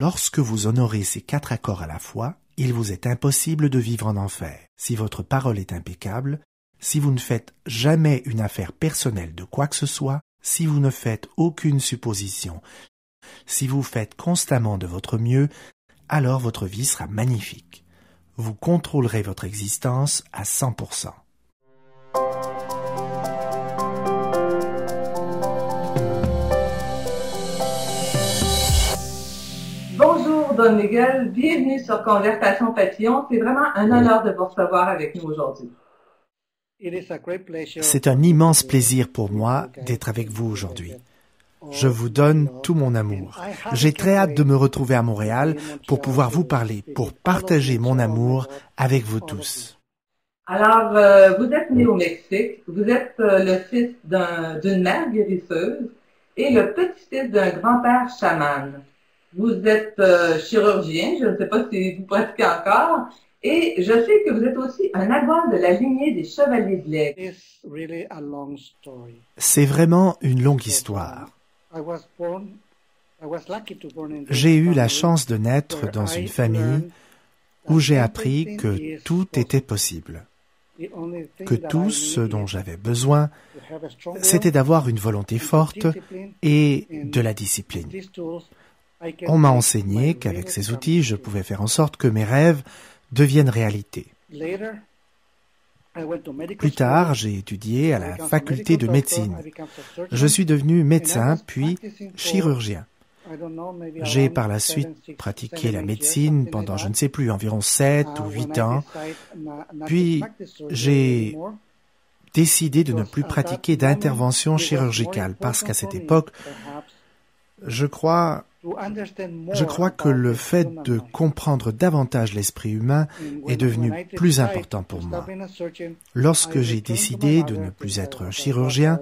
Lorsque vous honorez ces 4 accords à la fois, il vous est impossible de vivre en enfer. Si votre parole est impeccable, si vous ne faites jamais une affaire personnelle de quoi que ce soit, si vous ne faites aucune supposition, si vous faites constamment de votre mieux, alors votre vie sera magnifique. Vous contrôlerez votre existence à 100%. Bonjour Don Miguel, bienvenue sur Conversation Papillon. C'est vraiment un honneur de vous recevoir avec nous aujourd'hui. C'est un immense plaisir pour moi d'être avec vous aujourd'hui. Je vous donne tout mon amour. J'ai très hâte de me retrouver à Montréal pour pouvoir vous parler, pour partager mon amour avec vous tous. Alors, vous êtes né au Mexique, vous êtes le fils d'une mère guérisseuse et le petit-fils d'un grand-père chaman. Vous êtes chirurgien, je ne sais pas si vous pratiquez encore, et je sais que vous êtes aussi un avoir de la lignée des Chevaliers de l'Aigle. C'est vraiment une longue histoire. J'ai eu la chance de naître dans une famille où j'ai appris que tout était possible, que tout ce dont j'avais besoin, c'était d'avoir une volonté forte et de la discipline. On m'a enseigné qu'avec ces outils, je pouvais faire en sorte que mes rêves deviennent réalité. Plus tard, j'ai étudié à la faculté de médecine. Je suis devenu médecin, puis chirurgien. J'ai par la suite pratiqué la médecine pendant, je ne sais plus, environ 7 ou 8 ans. Puis, j'ai décidé de ne plus pratiquer d'intervention chirurgicale parce qu'à cette époque, je crois que le fait de comprendre davantage l'esprit humain est devenu plus important pour moi. Lorsque j'ai décidé de ne plus être chirurgien,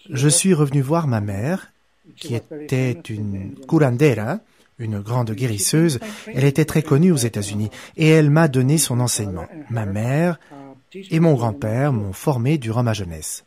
je suis revenu voir ma mère, qui était une curandera, une grande guérisseuse. Elle était très connue aux États-Unis et elle m'a donné son enseignement. Ma mère et mon grand-père m'ont formé durant ma jeunesse.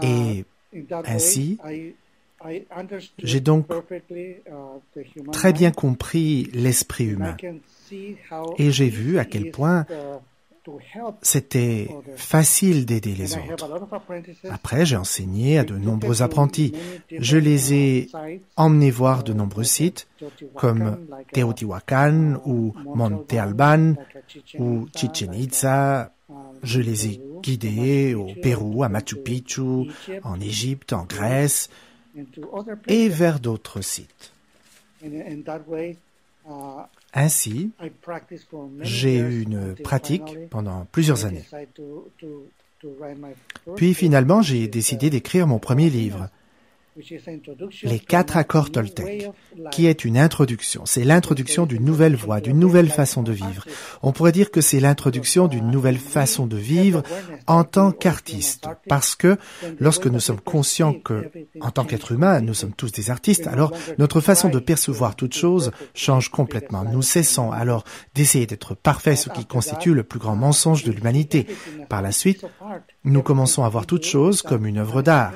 Et ainsi, j'ai donc très bien compris l'esprit humain et j'ai vu à quel point c'était facile d'aider les autres. Après, j'ai enseigné à de nombreux apprentis. Je les ai emmenés voir de nombreux sites comme Teotihuacan ou Monte Alban ou Chichen Itza. Je les ai guidés au Pérou, à Machu Picchu, en Égypte, en Grèce et vers d'autres sites. Ainsi, j'ai eu une pratique pendant plusieurs années. Puis finalement, j'ai décidé d'écrire mon premier livre, Les 4 accords Toltec, qui est une introduction. C'est l'introduction d'une nouvelle voie, d'une nouvelle façon de vivre. On pourrait dire que c'est l'introduction d'une nouvelle façon de vivre en tant qu'artiste. Parce que lorsque nous sommes conscients que, en tant qu'être humain, nous sommes tous des artistes, alors notre façon de percevoir toute chose change complètement. Nous cessons alors d'essayer d'être parfaits, ce qui constitue le plus grand mensonge de l'humanité. Par la suite, nous commençons à voir toute chose comme une œuvre d'art.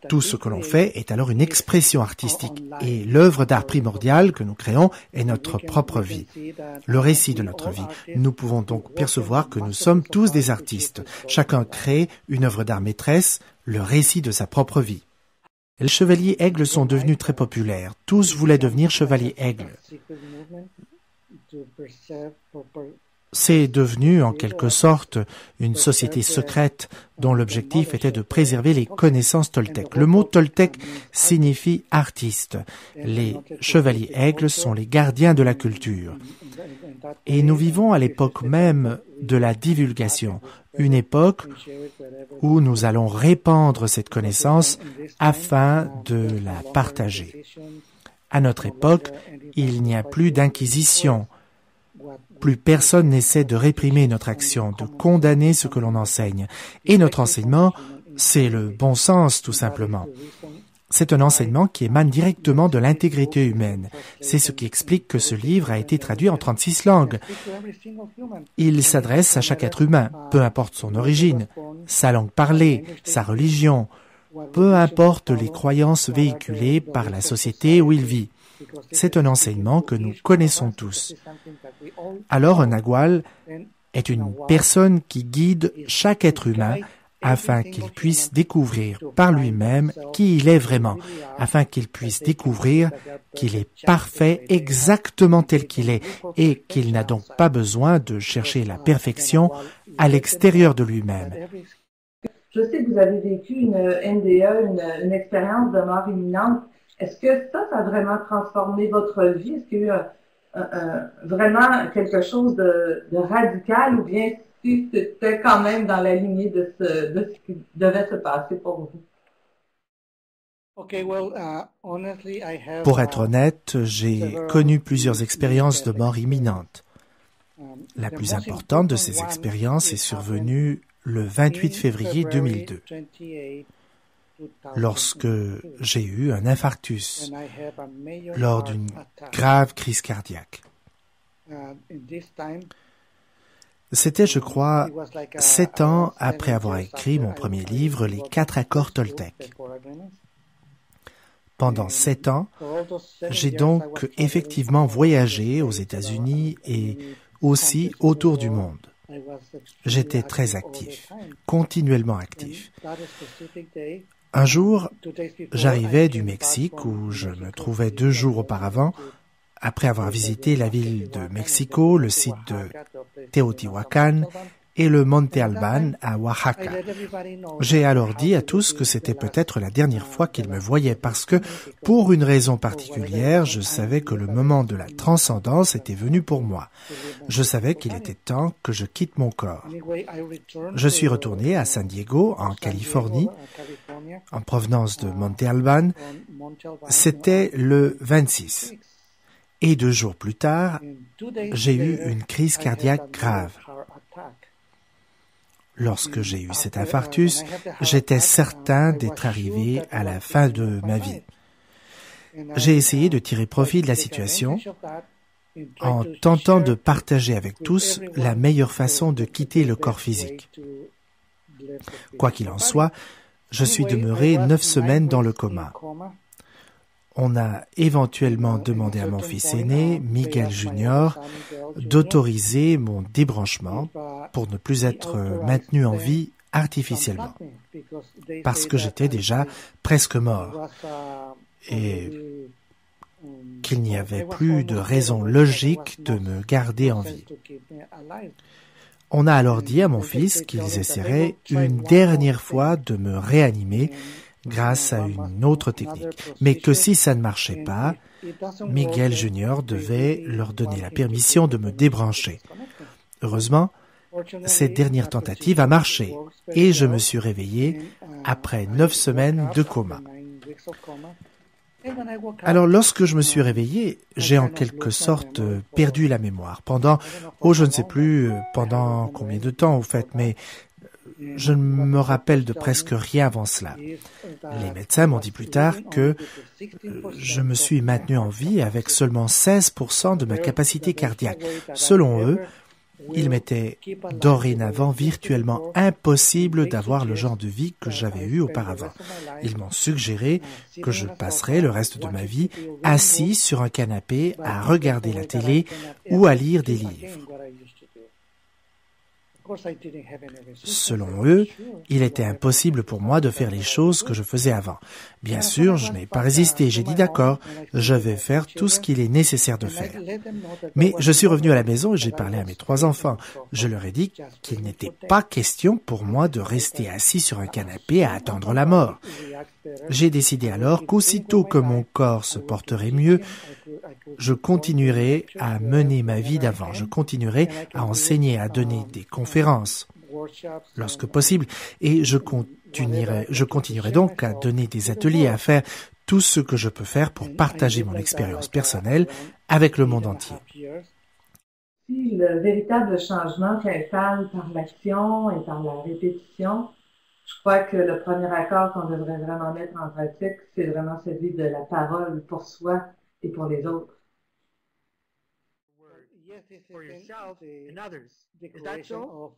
Tout ce que l'on fait est alors une expression artistique et l'œuvre d'art primordiale que nous créons est notre propre vie, le récit de notre vie. Nous pouvons donc percevoir que nous sommes tous des artistes. Chacun crée une œuvre d'art maîtresse, le récit de sa propre vie. Les chevaliers aigles sont devenus très populaires. Tous voulaient devenir chevaliers aigles. C'est devenu en quelque sorte une société secrète dont l'objectif était de préserver les connaissances Toltec. Le mot Toltec signifie artiste. Les chevaliers aigles sont les gardiens de la culture. Et nous vivons à l'époque même de la divulgation, une époque où nous allons répandre cette connaissance afin de la partager. À notre époque, il n'y a plus d'inquisition. Plus personne n'essaie de réprimer notre action, de condamner ce que l'on enseigne. Et notre enseignement, c'est le bon sens, tout simplement. C'est un enseignement qui émane directement de l'intégrité humaine. C'est ce qui explique que ce livre a été traduit en 36 langues. Il s'adresse à chaque être humain, peu importe son origine, sa langue parlée, sa religion, peu importe les croyances véhiculées par la société où il vit. C'est un enseignement que nous connaissons tous. Alors un nagual est une personne qui guide chaque être humain afin qu'il puisse découvrir par lui-même qui il est vraiment, afin qu'il puisse découvrir qu'il est parfait exactement tel qu'il est et qu'il n'a donc pas besoin de chercher la perfection à l'extérieur de lui-même. Je sais que vous avez vécu une NDE, une expérience de mort imminente. Est-ce que ça a vraiment transformé votre vie? Est-ce qu'il y a eu vraiment quelque chose de radical ou bien si c'était quand même dans la lignée de ce qui devait se passer pour vous? Pour être honnête, j'ai connu plusieurs expériences de mort imminente. La plus importante de ces expériences est survenue le 28 février 2002, lorsque j'ai eu un infarctus lors d'une grave crise cardiaque. C'était, je crois, 7 ans après avoir écrit mon premier livre, Les 4 accords Toltec. Pendant 7 ans, j'ai donc effectivement voyagé aux États-Unis et aussi autour du monde. J'étais très actif, continuellement actif. Un jour, j'arrivais du Mexique où je me trouvais 2 jours auparavant, après avoir visité la ville de Mexico, le site de Teotihuacan et le Monte Albán à Oaxaca. J'ai alors dit à tous que c'était peut-être la dernière fois qu'ils me voyaient parce que, pour une raison particulière, je savais que le moment de la transcendance était venu pour moi. Je savais qu'il était temps que je quitte mon corps. Je suis retourné à San Diego, en Californie, en provenance de Monte Albán. C'était le 26. Et 2 jours plus tard, j'ai eu une crise cardiaque grave. Lorsque j'ai eu cet infarctus, j'étais certain d'être arrivé à la fin de ma vie. J'ai essayé de tirer profit de la situation en tentant de partager avec tous la meilleure façon de quitter le corps physique. Quoi qu'il en soit, je suis demeuré 9 semaines dans le coma. On a éventuellement demandé à mon fils aîné, Miguel Junior, d'autoriser mon débranchement pour ne plus être maintenu en vie artificiellement, parce que j'étais déjà presque mort et qu'il n'y avait plus de raison logique de me garder en vie. On a alors dit à mon fils qu'ils essaieraient une dernière fois de me réanimer grâce à une autre technique, mais que si ça ne marchait pas, Miguel Junior devait leur donner la permission de me débrancher. Heureusement, cette dernière tentative a marché et je me suis réveillé après 9 semaines de coma. Alors, lorsque je me suis réveillé, j'ai en quelque sorte perdu la mémoire pendant, je ne sais plus pendant combien de temps au fait, mais je ne me rappelle de presque rien avant cela. Les médecins m'ont dit plus tard que je me suis maintenu en vie avec seulement 16% de ma capacité cardiaque. Selon eux, il m'était dorénavant virtuellement impossible d'avoir le genre de vie que j'avais eu auparavant. Ils m'ont suggéré que je passerais le reste de ma vie assis sur un canapé à regarder la télé ou à lire des livres. Selon eux, il était impossible pour moi de faire les choses que je faisais avant. Bien sûr, je n'ai pas résisté. J'ai dit d'accord, je vais faire tout ce qu'il est nécessaire de faire. Mais je suis revenu à la maison et j'ai parlé à mes 3 enfants. Je leur ai dit qu'il n'était pas question pour moi de rester assis sur un canapé à attendre la mort. J'ai décidé alors qu'aussitôt que mon corps se porterait mieux, je continuerai à mener ma vie d'avant. Je continuerai à enseigner, à donner des conférences, lorsque possible, et je continuerai donc à donner des ateliers, à faire tout ce que je peux faire pour partager mon expérience personnelle avec le monde entier. Si le véritable changement s'installe par l'action et par la répétition, je crois que le premier accord qu'on devrait vraiment mettre en pratique, c'est vraiment celui de la parole pour soi et pour les autres. For yourself and others. Is that so?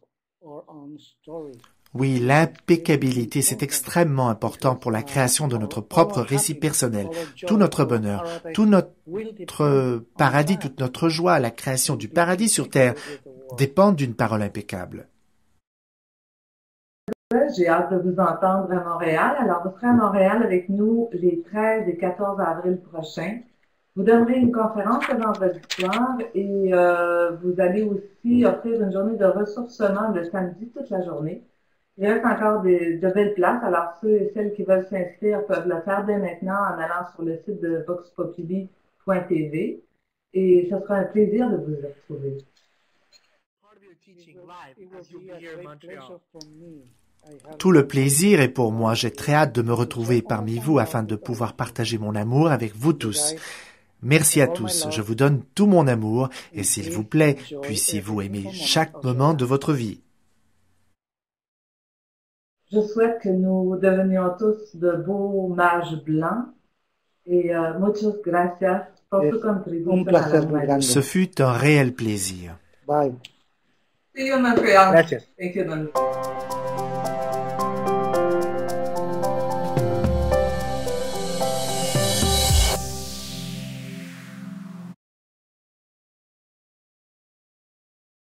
Oui, l'impeccabilité, c'est extrêmement important pour la création de notre propre récit personnel. Tout notre bonheur, tout notre paradis, toute notre joie, la création du paradis sur terre dépendent d'une parole impeccable. J'ai hâte de vous entendre à Montréal. Alors, vous serez à Montréal avec nous les 13 et 14 avril prochains. Vous donnerez une conférence le vendredi soir et vous allez aussi offrir une journée de ressourcement le samedi toute la journée. Il reste encore de belles places, alors ceux et celles qui veulent s'inscrire peuvent le faire dès maintenant en allant sur le site de voxpopuli.tv et ce sera un plaisir de vous retrouver. Tout le plaisir est pour moi. J'ai très hâte de me retrouver parmi vous afin de pouvoir partager mon amour avec vous tous. Merci à tous. Je vous donne tout mon amour et s'il vous plaît, puissiez-vous aimer chaque moment de votre vie. Je souhaite que nous devenions tous de beaux mages blancs et muchas gracias por su contribución a la humanidad. Ce fut un réel plaisir. Bye. See you in Montreal. Gracias. Thank you, Don.